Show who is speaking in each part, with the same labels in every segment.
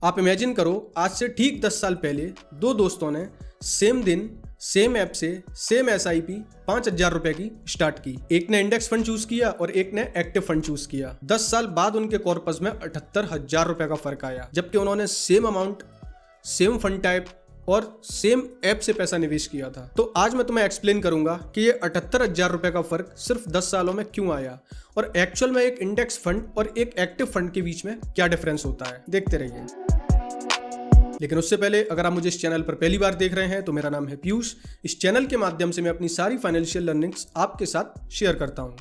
Speaker 1: आप इमेजिन करो, आज से ठीक 10 साल पहले दो दोस्तों ने सेम दिन सेम ऐप से सेम SIP 5,000 रुपए की स्टार्ट की। एक ने इंडेक्स फंड चूज किया और एक ने एक्टिव फंड चूज किया। 10 साल बाद उनके कॉर्पस में 78,000 रुपए का फर्क आया, जबकि उन्होंने same amount, same fund type और सेम ऐप से पैसा निवेश किया था। तो आज मैं तुम्हें एक्सप्लेन करूंगा कि ये 78,000 रुपए का फर्क सिर्फ 10 सालों में क्यों आया और एक्चुअल में एक इंडेक्स फंड और एक एक्टिव फंड के बीच में क्या डिफरेंस होता है। देखते रहिए। लेकिन उससे पहले अगर आप मुझे इस चैनल पर पहली बार देख रहे हैं तो मेरा नाम है पीयूष। इस चैनल के माध्यम से मैं अपनी सारी फाइनेंशियल लर्निंग्स आपके साथ शेयर करता हूं।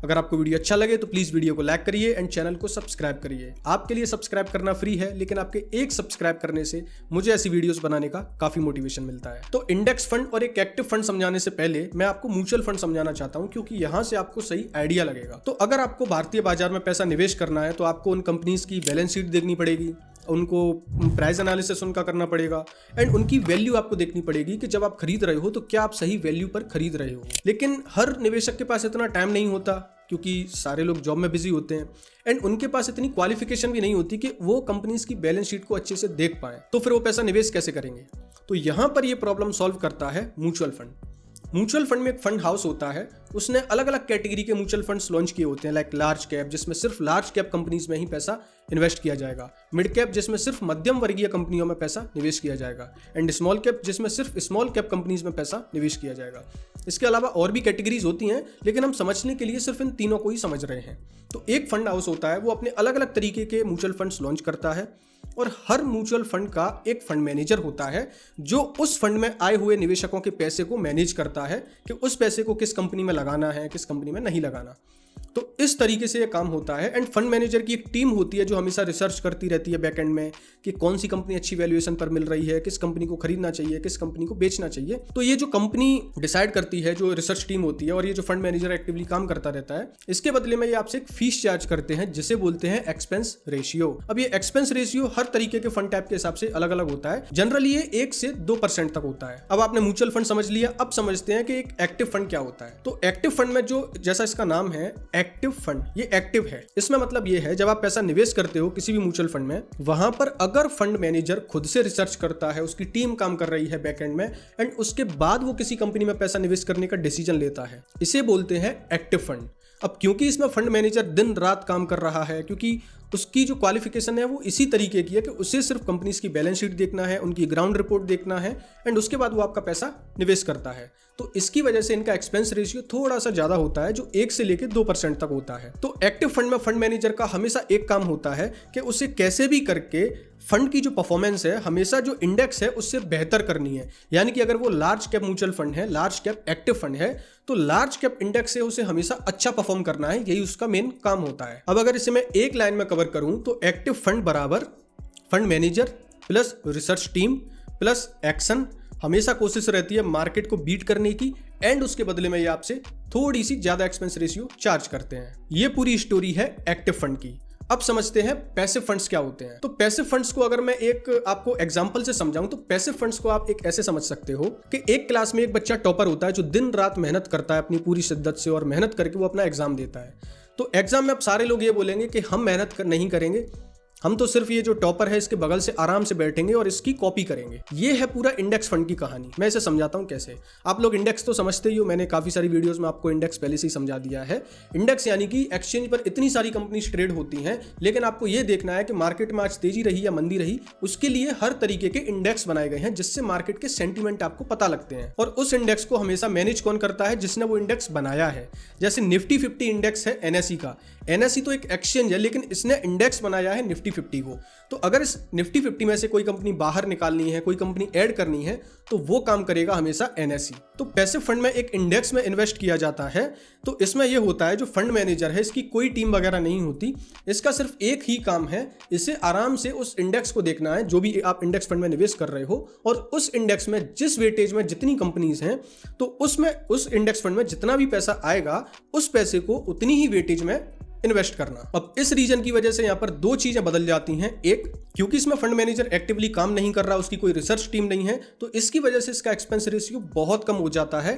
Speaker 1: अगर आपको वीडियो अच्छा लगे तो प्लीज वीडियो को लाइक करिए एंड चैनल को सब्सक्राइब करिए। आपके लिए सब्सक्राइब करना फ्री है, लेकिन आपके एक सब्सक्राइब करने से मुझे ऐसी वीडियोस बनाने का काफी मोटिवेशन मिलता है। तो इंडेक्स फंड और एक एक्टिव फंड समझाने से पहले मैं आपको म्यूचुअल फंड समझाना चाहता हूं, क्योंकि यहां से आपको सही आइडिया लगेगा। तो अगर आपको भारतीय बाजार में पैसा निवेश करना है तो आपको उन कंपनीज की बैलेंस शीट देखनी पड़ेगी, उनको प्राइस एनालिसिस उनका करना पड़ेगा एंड उनकी वैल्यू आपको देखनी पड़ेगी कि जब आप खरीद रहे हो तो क्या आप सही वैल्यू पर खरीद रहे हो। लेकिन हर निवेशक के पास इतना टाइम नहीं होता, क्योंकि सारे लोग जॉब में बिजी होते हैं एंड उनके पास इतनी क्वालिफिकेशन भी नहीं होती कि वो कंपनीज की बैलेंस शीट को अच्छे से देख पाए। तो फिर वो पैसा निवेश कैसे करेंगे? तो यहां पर ये प्रॉब्लम सॉल्व करता है म्यूचुअल फंड। म्यूचुअल फंड में एक फंड हाउस होता है, उसने अलग अलग कैटेगरी के म्यूचुअल फंड्स लॉन्च किए होते हैं, लाइक लार्ज कैप जिसमें सिर्फ लार्ज कैप कंपनीज में ही पैसा इन्वेस्ट किया जाएगा, मिड कैप जिसमें सिर्फ मध्यम वर्गीय कंपनियों में पैसा निवेश किया जाएगा एंड स्मॉल कैप जिसमें सिर्फ स्मॉल कैप कंपनीज में पैसा निवेश किया जाएगा। इसके अलावा और भी कैटेगरीज होती हैं, लेकिन हम समझने के लिए सिर्फ इन तीनों को ही समझ रहे हैं। तो एक फंड हाउस होता है, वो अपने अलग अलग तरीके के म्यूचुअल फंड्स लॉन्च करता है और हर म्यूचुअल फंड का एक फंड मैनेजर होता है जो उस फंड में आए हुए निवेशकों के पैसे को मैनेज करता है कि उस पैसे को किस कंपनी में लगाना है, किस कंपनी में नहीं लगाना। तो इस तरीके से ये काम होता है एंड फंड मैनेजर की एक टीम होती है जो हमेशा रिसर्च करती रहती है बैकएंड में कि कौन सी कंपनी अच्छी वैल्यूएशन पर मिल रही है, किस कंपनी को खरीदना चाहिए, किस कंपनी को बेचना चाहिए। तो ये जो कंपनी डिसाइड करती है, जो रिसर्च टीम होती है, और ये जो फंड मैनेजर एक्टिवली काम करता रहता है, इसके बदले में ये आपसे एक फीस चार्ज करते हैं जिसे बोलते हैं एक्सपेंस रेशियो। अब ये एक्सपेंस रेशियो हर तरीके के फंड टाइप के हिसाब से अलग अलग होता है। जनरली ये 1 से 2% तक होता है। अब आपने म्यूचुअल फंड समझ लिया, अब समझते हैं कि एक एक्टिव फंड क्या होता है। तो एक्टिव फंड में जो, जैसा इसका नाम है एक्टिव फंड, ये एक्टिव है। इसमें मतलब ये है जब आप पैसा निवेश करते हो किसी भी म्यूचुअल फंड में, वहां पर अगर फंड मैनेजर खुद से रिसर्च करता है, उसकी टीम काम कर रही है बैकएंड में एंड उसके बाद वो किसी कंपनी में पैसा निवेश करने का डिसीजन लेता है, इसे बोलते हैं एक्टिव फंड। अब क्योंकि इसमें फंड मैनेजर दिन रात काम कर रहा है, क्योंकि उसकी जो क्वालिफिकेशन है वो इसी तरीके की है कि उसे सिर्फ कंपनीज की बैलेंस शीट देखना है, उनकी ग्राउंड रिपोर्ट देखना है एंड उसके बाद वो आपका पैसा निवेश करता है। तो इसकी वजह से इनका एक्सपेंस रेशियो थोड़ा सा ज्यादा होता है, जो 1 से लेकर 2% तक होता है। तो एक्टिव फंड में फंड मैनेजर का हमेशा एक काम होता है कि उसे कैसे भी करके फंड की जो परफॉर्मेंस है हमेशा जो इंडेक्स है उससे बेहतर करनी है। यानी कि अगर वो लार्ज कैप म्यूचुअल फंड है, लार्ज कैप एक्टिव फंड है, तो लार्ज कैप इंडेक्स से उसे हमेशा अच्छा परफॉर्म करना है, यही उसका मेन काम होता है। अब अगर इसे मैं एक लाइन में कवर करूं तो एक्टिव फंड बराबर fund manager plus research team plus action. हमेशा कोशिश रहती है मार्केट को बीट करने की एंड उसके बदले में ये आपसे थोड़ी सी ज्यादा एक्सपेंस रेशियो चार्ज करते हैं। ये पूरी स्टोरी है एक्टिव फंड की। अब समझते हैं पैसिव फंड्स क्या होते हैं। तो पैसिव फंड्स को अगर मैं एक आपको एग्जांपल से समझाऊं तो पैसिव फंड्स को आप एक ऐसे समझ सकते हो कि एक क्लास में एक बच्चा टॉपर होता है जो दिन रात मेहनत करता है अपनी पूरी शिद्दत से और मेहनत करके वो अपना एग्जाम देता है। तो एग्जाम में अब सारे लोग ये बोलेंगे कि हम मेहनत नहीं करेंगे, हम तो सिर्फ ये जो टॉपर है इसके बगल से आराम से बैठेंगे और इसकी कॉपी करेंगे। ये है पूरा इंडेक्स फंड की कहानी। मैं इसे समझाता हूं कैसे। आप लोग इंडेक्स तो समझते ही हो, मैंने काफी सारी वीडियोस में आपको इंडेक्स पहले से ही समझा दिया है। इंडेक्स यानी कि एक्सचेंज पर इतनी सारी कंपनीज ट्रेड होती हैं, लेकिन आपको ये देखना है कि मार्केट में आज तेजी रही या मंदी रही, उसके लिए हर तरीके के इंडेक्स बनाए गए हैं जिससे मार्केट के सेंटीमेंट आपको पता लगते हैं। और उस इंडेक्स को हमेशा मैनेज कौन करता है? जिसने वो इंडेक्स बनाया है। जैसे निफ्टी 50 इंडेक्स है NSE का। NSE तो एक एक्सचेंज है, लेकिन इसने इंडेक्स बनाया है निफ्टी 50 को। तो अगर इस निफ्टी 50 में से कोई कंपनी बाहर निकालनी है, कोई कंपनी ऐड करनी है, तो वो काम करेगा हमेशा NSE। तो पैसिव फंड में एक इंडेक्स में इन्वेस्ट किया जाता है। तो इसमें यह होता है जो फंड मैनेजर है इसकी कोई टीम वगैरह नहीं होती, इसका सिर्फ एक ही काम है, इसे आराम से उस इंडेक्स को देखना है जो भी आप इंडेक्स फंड में निवेश कर रहे हो, और उस इंडेक्स में जिस वेटेज में जितनी कंपनीज हैं तो उसमें उस इंडेक्स फंड में जितना भी पैसा आएगा उस पैसे को उतनी ही वेटेज में इन्वेस्ट करना। अब इस रीजन की वजह से यहाँ पर दो चीजें बदल जाती हैं। एक, क्योंकि इसमें फंड मैनेजर एक्टिवली काम नहीं कर रहा, उसकी कोई रिसर्च टीम नहीं है, तो इसकी वजह से इसका एक्सपेंस रेशियो बहुत कम हो जाता है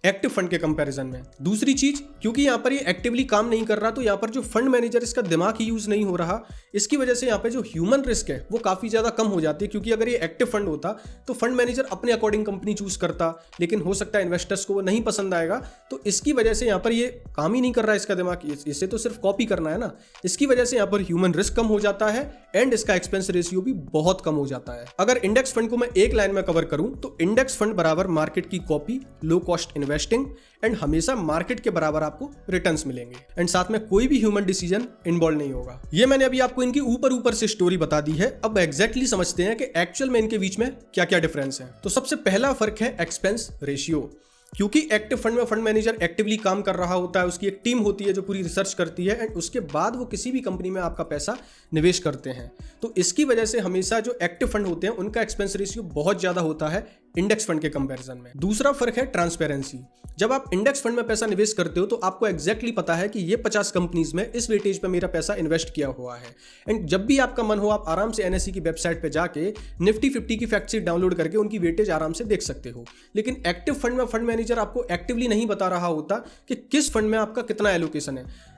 Speaker 1: एक्टिव फंड के कंपैरिजन में। दूसरी चीज, क्योंकि यहाँ पर ये एक्टिवली काम नहीं कर रहा तो यहाँ पर जो फंड मैनेजर इसका दिमाग ही यूज नहीं हो रहा, इसकी वजह से यहाँ पे जो ह्यूमन रिस्क है वो काफी ज्यादा कम हो जाती है। क्योंकि अगर ये एक्टिव फंड होता तो फंड मैनेजर अपने अकॉर्डिंग कंपनी चूज करता, लेकिन हो सकता है इन्वेस्टर्स को वो नहीं पसंद आएगा, तो इसकी वजह से यहाँ पर ये काम ही नहीं कर रहा है इसका दिमाग, इसे तो सिर्फ कॉपी करना है ना। इसकी वजह से यहाँ पर ह्यूमन रिस्क कम हो जाता है एंड इसका एक्सपेंस रेशियो भी बहुत कम हो जाता है। अगर इंडेक्स फंड को मैं एक लाइन में कवर करूं तो इंडेक्स फंड बराबर मार्केट की copy, low cost investing and हमेशा मार्केट के बराबर आपको रिटर्न्स मिलेंगे एंड साथ में कोई भी ह्यूमन डिसीजन इन्वॉल्व नहीं होगा। ये मैंने अभी आपको इनकी ऊपर से स्टोरी बता दी है। अब एग्जैक्टली समझते हैं कि एक्चुअल में इनके बीच में क्या क्या डिफरेंस है। तो सबसे पहला फर्क है एक्सपेंस रेशियो। क्योंकि एक्टिव फंड में फंड मैनेजर एक्टिवली काम कर रहा होता है, उसकी एक टीम होती है जो पूरी रिसर्च करती है एंड उसके बाद वो किसी भी कंपनी में आपका पैसा निवेश करते हैं। तो इसकी वजह से हमेशा जो एक्टिव फंड होते हैं उनका एक्सपेंस रेशियो बहुत ज्यादा होता है इंडेक्स फंड के कंपैरिजन में। दूसरा फर्क है ट्रांसपेरेंसी। जब आप इंडेक्स फंड में पैसा निवेश करते हो तो आपको एग्जैक्टली पता है कि ये 50 कंपनीज में इस वेटेज पे मेरा पैसा इन्वेस्ट किया हुआ है एंड जब भी आपका मन हो आप आराम से एनएसई की वेबसाइट पे जाके निफ्टी 50 की फैक्ट शीट डाउनलोड करके उनकी वेटेज आराम से देख सकते हो। लेकिन एक्टिव फंड में फंड मैनेजर आपको एक्टिवली नहीं बता रहा होता कि किस फंड में आपका कितना एलोकेशन है।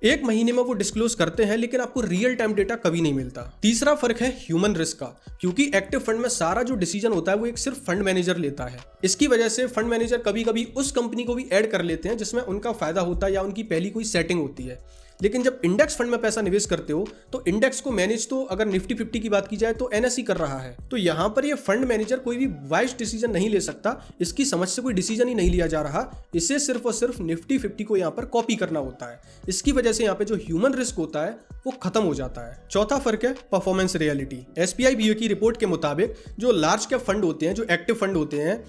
Speaker 1: एक महीने में वो डिस्क्लोज करते हैं लेकिन आपको रियल टाइम डेटा कभी नहीं मिलता। तीसरा फर्क है ह्यूमन रिस्क का। क्योंकि एक्टिव फंड में सारा जो डिसीजन होता है वो एक सिर्फ फंड मैनेजर लेता है। इसकी वजह से फंड मैनेजर कभी कभी उस कंपनी को भी ऐड कर लेते हैं जिसमें उनका फायदा होता है या उनकी पहली कोई सेटिंग होती है। लेकिन जब इंडेक्स फंड में पैसा निवेश करते हो तो इंडेक्स को मैनेज तो अगर निफ्टी 50 की बात की जाए तो एनएसई कर रहा है। तो यहां पर ये फंड मैनेजर कोई भी वाइज डिसीजन नहीं ले सकता, इसकी समझ से कोई डिसीजन ही नहीं लिया जा रहा, इसे सिर्फ और सिर्फ निफ्टी 50 को यहां पर कॉपी करना होता है। इसकी वजह से यहां पे जो ह्यूमन रिस्क होता है वो खत्म हो जाता है। चौथा फर्क है परफॉर्मेंस रियलिटी। एसपीआई बीओ की रिपोर्ट के मुताबिक जो लार्ज कैप फंड होते हैं, जो एक्टिव फंड होते हैं,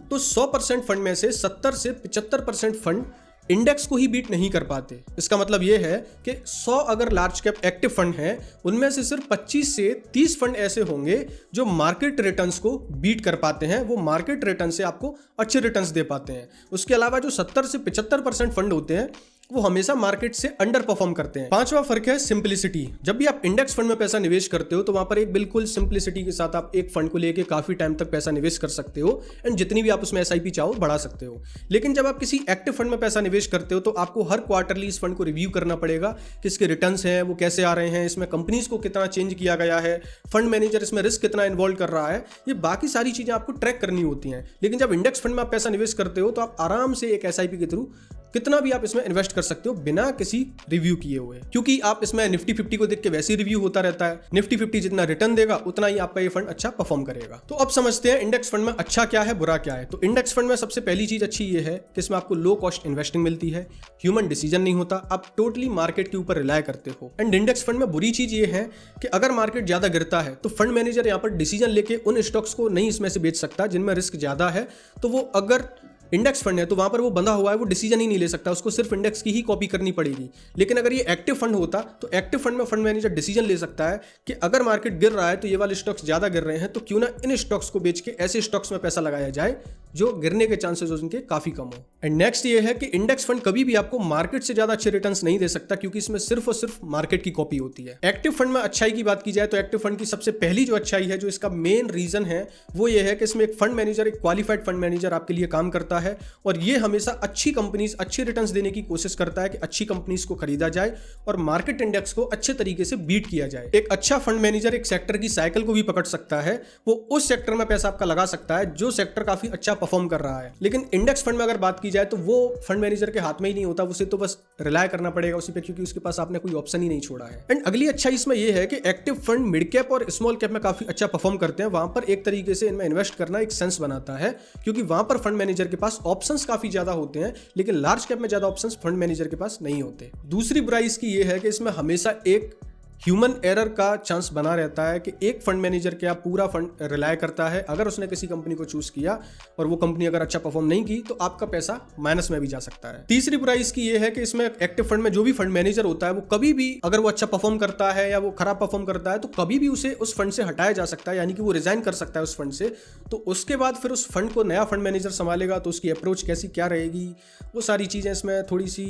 Speaker 1: तो 100% फंड में से 70 से 75% फंड इंडेक्स को ही बीट नहीं कर पाते। इसका मतलब यह है कि 100 अगर लार्ज कैप एक्टिव फंड हैं, उनमें से सिर्फ 25 से 30 फंड ऐसे होंगे जो मार्केट रिटर्न्स को बीट कर पाते हैं, वो मार्केट रिटर्न से आपको अच्छे रिटर्न्स दे पाते हैं। उसके अलावा जो 70 से 75% फंड होते हैं वो हमेशा मार्केट से अंडर परफॉर्म करते हैं। पांचवा फर्क है सिंपलिसिटी। जब भी आप इंडेक्स फंड में पैसा निवेश करते हो तो वहां पर एक बिल्कुल सिंपलिसिटी के साथ आप एक फंड को लेके काफी टाइम तक पैसा निवेश कर सकते हो एंड जितनी भी आप उसमें एसआईपी चाहो बढ़ा सकते हो। लेकिन जब आप किसी एक्टिव फंड में पैसा निवेश करते हो तो आपको हर क्वार्टरली इस फंड को रिव्यू करना पड़ेगा कि इसके रिटर्न्स हैं वो कैसे आ रहे हैं, इसमें कंपनीज को कितना चेंज किया गया है, फंड मैनेजर इसमें रिस्क कितना इन्वॉल्व कर रहा है, ये बाकी सारी चीजें आपको ट्रैक करनी होती हैं। लेकिन जब इंडेक्स फंड में आप पैसा निवेश करते हो तो आप आराम से एक एसआईपी के थ्रू कितना भी आप इसमें इन्वेस्ट कर सकते हो बिना किसी रिव्यू किए हुए, क्योंकि आप इसमें निफ्टी 50 को देख के वैसे ही रिव्यू होता रहता है। निफ्टी 50 जितना रिटर्न देगा उतना ही आपका ये फंड अच्छा परफॉर्म करेगा। तो अब समझते हैं इंडेक्स फंड में अच्छा क्या है, बुरा क्या है। तो इंडेक्स फंड में सबसे पहली चीज अच्छी ये है कि इसमें आपको लो कॉस्ट इन्वेस्टिंग मिलती है, ह्यूमन डिसीजन नहीं होता, आप टोटली मार्केट के ऊपर रिलाय करते हो। एंड इंडेक्स फंड में बुरी चीज ये है कि अगर मार्केट ज्यादा गिरता है तो फंड मैनेजर यहाँ पर डिसीजन लेके उन स्टॉक्स को नहीं इसमें से बेच सकता जिनमें रिस्क ज्यादा है। तो वो अगर इंडेक्स फंड है तो वहां पर वो बंधा हुआ है, वो डिसीजन ही नहीं ले सकता, उसको सिर्फ इंडेक्स की ही कॉपी करनी पड़ेगी। लेकिन अगर ये एक्टिव फंड होता तो एक्टिव फंड में फंड मैनेजर डिसीजन ले सकता है कि अगर मार्केट गिर रहा है तो ये वाले स्टॉक्स ज्यादा गिर रहे हैं तो क्यों ना इन स्टॉक्स को बेच के ऐसे स्टॉक्स में पैसा लगाया जाए जो गिरने के चांसेस उनके काफी कम हो। एंड नेक्स्ट ये है कि इंडेक्स फंड कभी भी आपको मार्केट से ज्यादा अच्छे रिटर्न्स नहीं दे सकता क्योंकि इसमें सिर्फ और सिर्फ मार्केट की कॉपी होती है। एक्टिव फंड में अच्छाई की बात की जाए तो एक्टिव फंड की सबसे पहली जो अच्छाई है, जो इसका मेन रीजन है, वो ये है कि इसमें एक फंड मैनेजर, एक क्वालिफाइड फंड मैनेजर आपके लिए काम करता है और ये हमेशा अच्छी कंपनीज, अच्छे रिटर्न्स देने की कोशिश करता है कि अच्छी कंपनीज को खरीदा जाए और मार्केट इंडेक्स को अच्छे तरीके से बीट किया जाए। एक अच्छा फंड मैनेजर एक सेक्टर की साइकिल को भी पकड़ सकता है, वो उस सेक्टर में पैसा आपका लगा सकता है जो सेक्टर काफी अच्छा परफॉर्म कर रहा है। लेकिन इंडेक्स फंड में अगर बात की जाए तो वो फंड मैनेजर के हाथ में ही नहीं होता, उसे तो बस रिलाय करना पड़ेगा उसी पे, क्योंकि उसके पास आपने कोई ऑप्शन ही नहीं छोड़ा है। एंड अगली अच्छाई इसमें यह है कि एक्टिव फंड मिड कैप और स्मॉल कैप में काफी अच्छा परफॉर्म करते हैं। वहां पर एक तरीके से इनमें इन्वेस्ट करना एक सेंस बनाता है क्योंकि वहां पर फंड मैनेजर के पास ऑप्शंस काफी ज्यादा होते हैं, लेकिन लार्ज कैप में ज्यादा ऑप्शंस फंड मैनेजर के पास नहीं होते। दूसरी बुराई इसकी यह है कि इसमें हमेशा एक ह्यूमन एरर का चांस बना रहता है कि एक फंड मैनेजर क्या पूरा फंड रिलाय करता है, अगर उसने किसी कंपनी को चूज किया और वो कंपनी अगर अच्छा परफॉर्म नहीं की तो आपका पैसा माइनस में भी जा सकता है। तीसरी बुराई इसकी ये है कि इसमें एक्टिव फंड में जो भी फंड मैनेजर होता है वो कभी भी अगर वो अच्छा परफॉर्म करता है या वो खराब परफॉर्म करता है तो कभी भी उसे उस फंड से हटाया जा सकता है, यानी कि वो रिजाइन कर सकता है उस फंड से। तो उसके बाद फिर उस फंड को नया फंड मैनेजर संभालेगा तो उसकी अप्रोच कैसी क्या रहेगी, वो सारी चीजें इसमें थोड़ी सी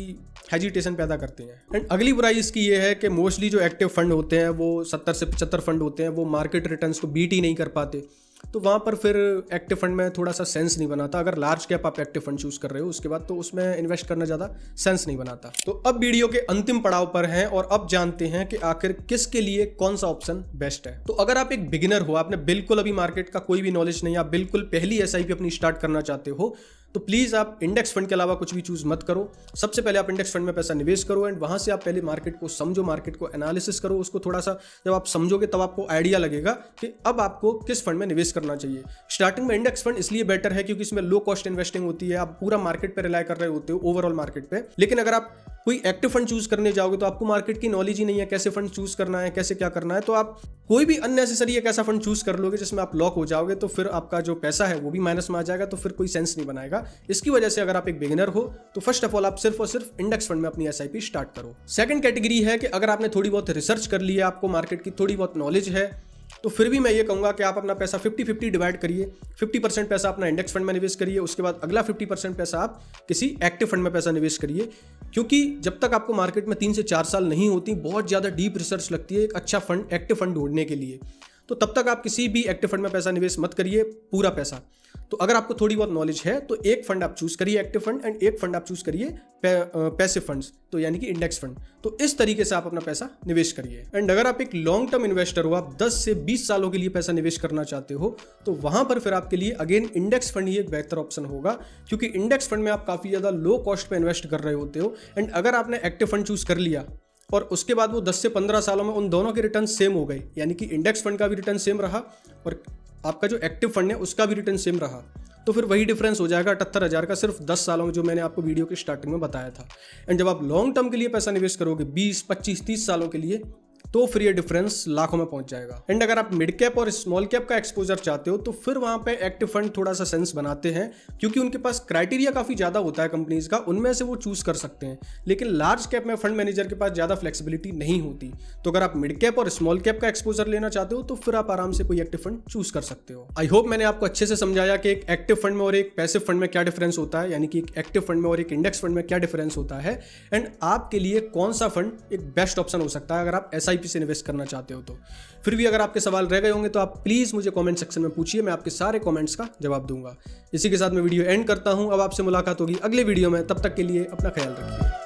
Speaker 1: हेजिटेशन पैदा करती हैं। एंड अगली बुराई इसकी ये है कि मोस्टली जो एक्टिव फंड होते हैं वो 70 से 75 फंड होते हैं, वो मार्केट रिटर्न्स को बीट ही नहीं कर पाते। तो वहाँ पर फिर एक्टिव फंड में थोड़ा सा सेंस नहीं बनाता। अगर लार्ज कैप आप एक्टिव फंड चूज कर रहे हो उसके बाद तो उसमें इन्वेस्ट करना ज़्यादा सेंस नहीं बनाता। तो अब वीडियो के अंतिम पड़ाव पर हैं और अब जानते हैं कि आखिर किसके लिए कौन सा ऑप्शन बेस्ट है। तो अगर आप एक बिगिनर हो, आपने बिल्कुल अभी मार्केट का कोई भी नॉलेज नहीं, आप बिल्कुल पहली एसआईपी अपनी स्टार्ट करना चाहते हो, तो प्लीज़ आप इंडेक्स फंड के अलावा कुछ भी चूज मत करो। सबसे पहले आप इंडेक्स फंड में पैसा निवेश करो एंड वहां से आप पहले मार्केट को समझो, मार्केट को एनालिसिस करो। उसको थोड़ा सा जब आप समझोगे तब आपको आइडिया लगेगा कि अब आपको किस फंड में निवेश करना चाहिए। स्टार्टिंग में इंडेक्स फंड इसलिए बेटर है क्योंकि इसमें लो कॉस्ट इन्वेस्टिंग होती है, आप पूरा मार्केट पर रिलाय कर रहे होते हो, ओवरऑल मार्केट पे। लेकिन अगर आप कोई एक्टिव फंड चूज करने जाओगे तो आपको मार्केट की नॉलेज ही नहीं है, कैसे फंड चूज करना है, कैसे क्या करना है, तो आप कोई भी अननेसेसरी एक ऐसा फंड चूज कर लोगे जिसमें आप लॉक हो जाओगे, तो फिर आपका जो पैसा है वो भी माइनस में आ जाएगा, तो फिर कोई सेंस नहीं बनाएगा। इसकी वजह से अगर आप एक बिगिनर हो तो फर्स्ट ऑफ ऑल आप सिर्फ और सिर्फ इंडेक्स फंड में अपनी एसआईपी स्टार्ट करो। सेकंड कैटेगरी है कि अगर आपने थोड़ी बहुत रिसर्च कर ली है, आपको मार्केट की थोड़ी बहुत नॉलेज है, तो फिर भी मैं ये कहूंगा कि आप अपना पैसा 50-50 डिवाइड करिए। 50% पैसा अपना इंडेक्स फंड में निवेश करिए, उसके बाद अगला 50% पैसा आप किसी एक्टिव फंड में पैसा निवेश करिए। क्योंकि जब तक आपको मार्केट में 3 से 4 साल नहीं होती, बहुत ज़्यादा डीप रिसर्च लगती है एक अच्छा फंड, एक्टिव फंड ढूंढने के लिए, तो तब तक आप किसी भी एक्टिव फंड में पैसा निवेश मत करिए पूरा पैसा। तो अगर आपको थोड़ी बहुत नॉलेज है तो एक फंड आप चूज करिए एक्टिव फंड एंड एक फंड आप चूज करिए पैसिव फंड्स, तो यानी कि इंडेक्स फंड। तो इस तरीके से आप अपना पैसा निवेश करिए। एंड अगर आप एक लॉन्ग टर्म इन्वेस्टर हो, आप 10 से 20 सालों के लिए पैसा निवेश करना चाहते हो, तो वहां पर फिर आपके लिए अगेन इंडेक्स फंड ही एक बेहतर ऑप्शन होगा, क्योंकि इंडेक्स फंड में आप काफी ज्यादा लो कॉस्ट पे इन्वेस्ट कर रहे होते हो। एंड अगर आपने एक्टिव फंड चूज कर लिया और उसके बाद वो 10 से 15 सालों में उन दोनों के रिटर्न सेम हो गए, यानी कि इंडेक्स फंड का भी रिटर्न सेम रहा और आपका जो एक्टिव फंड है उसका भी रिटर्न सेम रहा, तो फिर वही डिफरेंस हो जाएगा 78,000 का सिर्फ 10 सालों में, जो मैंने आपको वीडियो के स्टार्टिंग में बताया था। एंड जब आप लॉन्ग टर्म के लिए पैसा निवेश करोगे 20, 25, 30 सालों के लिए, तो फिर ये डिफरेंस लाखों में पहुंच जाएगा। एंड अगर आप मिड कैप और स्मॉल कैप का एक्सपोजर चाहते हो तो फिर वहां पे एक्टिव फंड थोड़ा सा सेंस बनाते हैं, क्योंकि उनके पास क्राइटेरिया काफी ज्यादा होता है कंपनीज का, उनमें से वो चूज कर सकते हैं। लेकिन लार्ज कैप में फंड मैनेजर के पास ज्यादा फ्लेक्सिबिलिटी नहीं होती। तो अगर आप मिड कैप और स्मॉल कैप का एक्सपोजर लेना चाहते हो तो फिर आप आराम से कोई एक्टिव फंड चूज कर सकते हो। आई होप मैंने आपको अच्छे से समझाया कि एक एक्टिव फंड में और एक पैसिव फंड में क्या डिफरेंस होता है, यानी कि एक एक्टिव फंड में और एक इंडेक्स फंड में क्या डिफरेंस होता है, एंड आपके लिए कौन सा फंड एक बेस्ट ऑप्शन हो सकता है अगर आप एसआईपी से इन्वेस्ट करना चाहते हो तो। फिर भी अगर आपके सवाल रह गए होंगे तो आप प्लीज मुझे कमेंट सेक्शन में पूछिए, मैं आपके सारे कमेंट्स का जवाब दूंगा। इसी के साथ मैं वीडियो एंड करता हूं। अब आपसे मुलाकात होगी अगले वीडियो में, तब तक के लिए अपना ख्याल रखिए।